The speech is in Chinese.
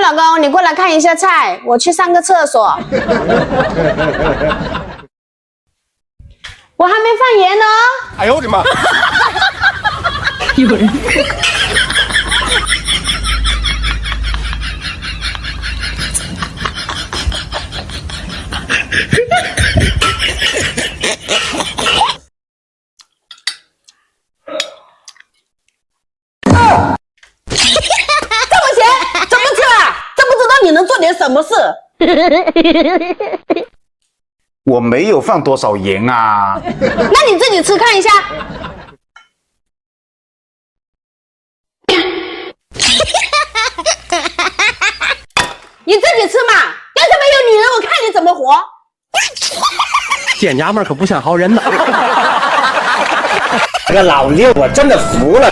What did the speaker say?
老公，你过来看一下菜，我去上个厕所。我还没放盐呢。哎呦我的妈！有人。你能做点什么事？我没有放多少盐啊。那你自己吃看一下。你自己吃嘛，要是没有女人，我看你怎么活。见娘们可不像好人呐。这个老六我真的服了。